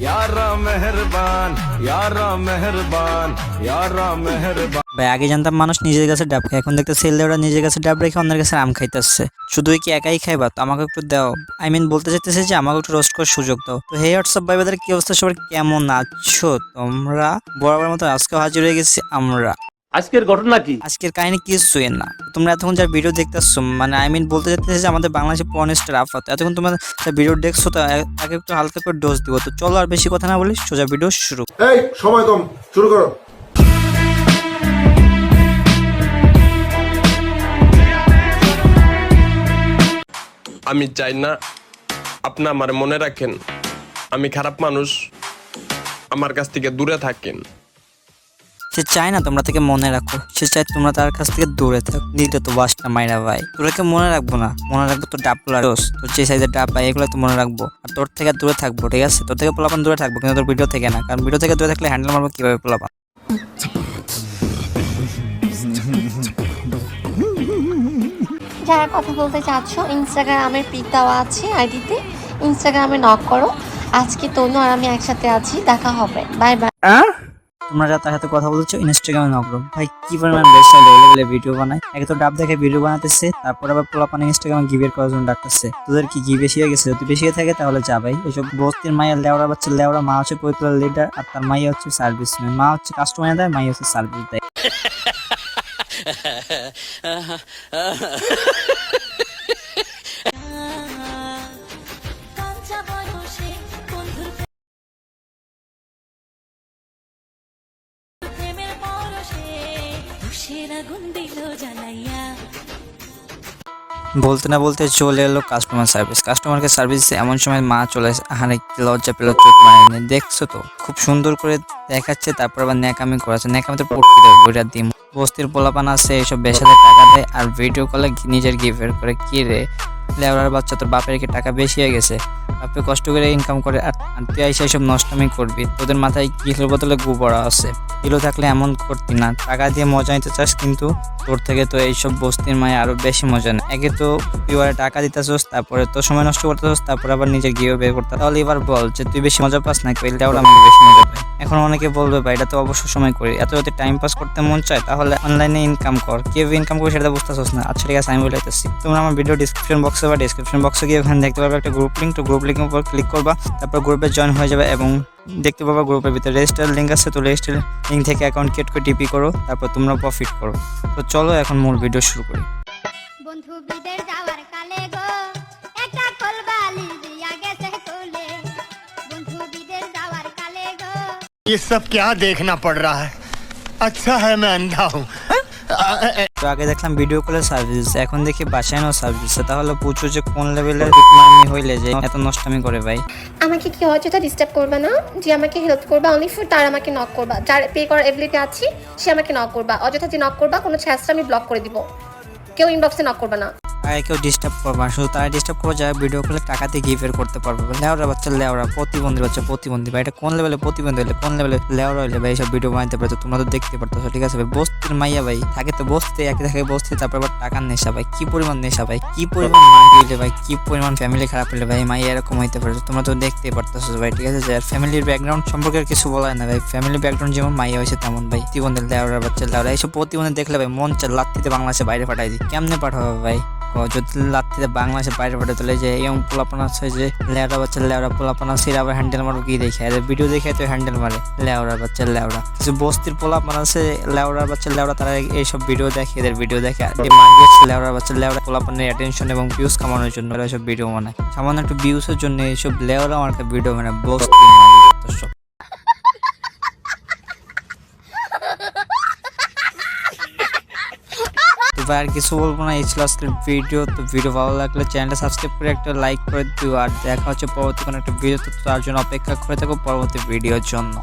यारा मेहरबान यारा मेहरबान यारा मेहरबान। ভাই আগে জানতাম মানুষ নিজের কাছে ডাব খায়, এখন দেখতে ছেলেরা নিজের কাছে ডাব রেখে অন্যের কাছে আম খাইতেছে। শুধুই কি একাই খাইবা? তো আমাকে একটু দাও, বলতে চাইতেছে যে আমাকে একটু রোস্ট করার সুযোগ দাও। তো হে হোয়াটসঅ্যাপ ভাই ব্রাদার, কি অবস্থা সবার, কেমন আছো তোমরা? বরাবর মতো আজকে হাজির হয়ে গেছি আমরা। আজকের ঘটনা কি? আজকের কাহিনী কিছুই না, তোমরা এতক্ষণ যার ভিডিও দেখতেছো, বলতে চাইতেছে যে আমাদের বাংলাদেশে পর্ন স্টার আফাত, এতক্ষণ তোমরা ভিডিও দেখছো, তো তাকে একটু হালকা করে ডোজ দিব। তো চলো আর বেশি কথা না বলি সোজা ভিডিও শুরু। এই সময় কম, শুরু করো। আমি চাই না আপনি আমার মনে রাখেন আমি খারাপ মানুষ, আমার কাছ থেকে দূরে থাকেন। সে চায় না তোমরা থেকে মনে রাখো, সে চায় তোমরা তার কাছ থেকে দূরে থাকো। দিতে তো বাসটা মাইরা ভাই, তোরাকে মনে রাখবো না, মনে রাখবো তোর ডাবগুলা রোজ, তোর যে সাইজের ডাব পাই এগুলো তো মনে রাখবো। আর তোর থেকে দূরে থাকবো, ঠিক আছে? তোর থেকে পোলাপান দূরে থাকবো, কিন্তু তোর ভিডিও থেকে না, কারণ ভিডিও থেকে দূরে থাকলে হ্যান্ডেল মারবো কিভাবে পোলাপান। যারা কথা বলতে চাচ্ছ, ইনস্টাগ্রামের পিক দেওয়া আছে আইডিতে, ইনস্টাগ্রামে নক করো। আজকে তনু আর আমি একসাথে আছি, দেখা হবে, বাই বাই। তোমরা যারা তার সাথে কথা বলছো ইনস্টাগ্রামে নক করো। ভাই কি পরিমাণ বেস্ট লেভেলে ভিডিও বানায়, একে তো ডাব দেখে ভিডিও বানাতেছে, তারপর আবার পোলাপান ইনস্টাগ্রামে গিভের করার জন্য ডাকতেছে। তোদের কি গি বেশি হয়ে গেছে? যদি বেশি হয়ে থাকে তাহলে যা ভাই। এইসব বস্তির মায়ের লেওড়া বাচ্চা লেওড়া, মা হচ্ছে পরিবার লিডার আর তার মাইয়া হচ্ছে সার্ভিসম্যান। মা হচ্ছে কাস্টমার দেয়, মাইয়া হচ্ছে সার্ভিস দেয়। বলতে না বলতে চলে এলো কাস্টমার সার্ভিস। কাস্টমারকে সার্ভিস এমন সময় মা চলে আসে। আরে কি লজ্জা পেল, চোখ মারেনি। দেখছো তো খুব সুন্দর করে দেখাচ্ছে, তারপর আবার ন্যাকামি করাচ্ছে। ন্যাকামি তো পড়তে দেবে বইটা দিম। বস্তির পোলাপান আছে এইসব বেসাতে টাকা দেয় আর ভিডিও কলে নিজের গিফের করে। কি রে লেওড়ার বাচ্চা, তোর বাপের কি টাকা বেশি হয়ে গেছে? বাপে কষ্ট করে ইনকাম করে আর তুই এসে এইসব নষ্টমি করবি? তোদের মাথায় কিলোর বদলে গু পড়া আছে। কিলো থাকলে এমন করতি না। টাকা দিয়ে মজা নিতে চাস, কিন্তু তোর থেকে তো এইসব বস্তির মায়ে আরো বেশি মজা নেয়। একে তো তুই টাকা দিতেছস, তারপরে তোর সময় নষ্ট করতেছস, তারপর আবার নিজের গিয়ে বের করতে। তাহলে এবার বল যে তুই বেশি মজা পাস না, কইলে ওরা আমি বেশি মজা পাই। এখন অনেকে বলবে ভাই এটা তো অবসর সময় করি, এত যদি টাইম পাস করতে মন চায় তাহলে অনলাইনে ইনকাম কর। কেউ ইনকাম করে সেটা বুঝতেছস না। আচ্ছা ঠিক আছে, আমি বলতেছি, তোমরা আমার ভিডিও ডিসক্রিপশন বক্সে বা ডিসক্রিপশন বক্সে গিয়ে ওখানে দেখতে পারবে একটা গ্রুপ লিঙ্ক। তো গ্রুপ লিঙ্কের উপর ক্লিক করবা, তারপর গ্রুপে জয়েন হয়ে যাবে এবং দেখতে পাবা গ্রুপের ভিতরে রেজিস্টার লিঙ্ক আছে। তো রেজিস্টার লিঙ্ক থেকে অ্যাকাউন্ট ক্রিয়েট করে টিপি করো, তারপর তোমরা প্রফিট করো। তো চলো এখন মূল ভিডিও শুরু করি। বন্ধু বিদের যাওয়ার কালে গো একটা কলবালি দিয়া গেছে কোলে। বন্ধু বিদের যাওয়ার কালে গো ये सब क्या देखना पड़ रहा है? अच्छा है मैं अंधा हूँ। তো আগে দেখলাম ভিডিও কলের সার্ভিস, এখন দেখি বাসায় নো সার্ভিস। তাহলে বুঝো যে কোন লেভেলের মামি হইলে যে এত নষ্টামি করে ভাই। আমাকে কি অযথা ডিস্টার্ব করবা না, যে আমাকে হেল্প করবা অনলি ফর তার আমাকে নক করবা। যার পে করার এবিলিটি আছে সে আমাকে নক করবা। অযথা যে নক করবা, কোনো ছ্যাঁচড়া আমি ব্লক করে দিব। কেউ ইনবক্সে নক করবা না। আগে কেউ ডিস্টার্ব করবা, শুধু তারা ডিস্টার্ব করবো যারা ভিডিও কলে টাকাতে গিফের করতে পারবে। লেওরা বাচ্চা লেওরা, প্রতিবন্ধী বাচ্চা প্রতিবন্ধী ভাই। এটা কোন লেভেলে প্রতিবন্ধী হলে, কোন লেভেলে লেওরা হইলে ভাই এইসব ভিডিও বানাতে পারতো? তোমরা তো দেখতে পারতো, ঠিক আছে ভাই? বস্তির মাইয়া ভাই, থাকে তো বসতে, একে থাকে বসতে, তারপর আবার টাকার নেশা ভাই। কি পরিমাণ নেশা ভাই, কি পরিমাণ মা হইলে ভাই, কি পরিমাণ ফ্যামিলি খারাপ হলে ভাই মাইয়া এরকম হইতে পারতো? তোমরা তো দেখতেই পারতেছো ভাই, ঠিক আছে? যার ফ্যামিলির ব্যাকগ্রাউন্ড সম্পর্কে আর কিছু বলা হয় না ভাই। ফ্যামিলি ব্যাকগ্রাউন্ড যেমন মাইয়া হয়েছে তেমন ভাই। প্রতিবন্ধী লেওরা বাচ্চা লেওরা, এইসব প্রতিবন্ধী দেখলে ভাই মন চায় লাত্তিতে বাংলাদেশে বাইরে পাঠাই দিই। কেমনে পাঠাবো ভাই? যদি লাত্তিতে বাংলাদেশে বাইরে পাঠাতে তাহলে যে এই পোলাপানা আছে, যে লেওরা বাচ্চা লেওরা পোলাপানা সির আবার হ্যান্ডেল মারো কি দেখে? এদের ভিডিও দেখে তো হ্যান্ডেল মারে লেওরা বাচ্চা লেওরা। কিছু বস্তির পোলাপানা আছে লেওরা বাচ্চা লেওরা, তারা এইসব ভিডিও দেখে, এদের ভিডিও দেখে লেওরা বাচ্চা লেওরা পোলাপানের অ্যাটেনশন এবং ভিউজ কামানোর জন্য এইসব ভিডিও বানায়। সামান্য একটু ভিউজের জন্য এইসব লেওরা আমার ভিডিও মানে বস্তি সব। আর কিছু বলবো না, এই ছিল আজকের ভিডিও। তো ভিডিও ভালো লাগলে চ্যানেলটা সাবস্ক্রাইব করে একটা লাইক করে দিও। আর দেখা হচ্ছে পরবর্তী কোনো একটা ভিডিও, তো তার জন্য অপেক্ষা করে থাকো পরবর্তী ভিডিওর জন্য।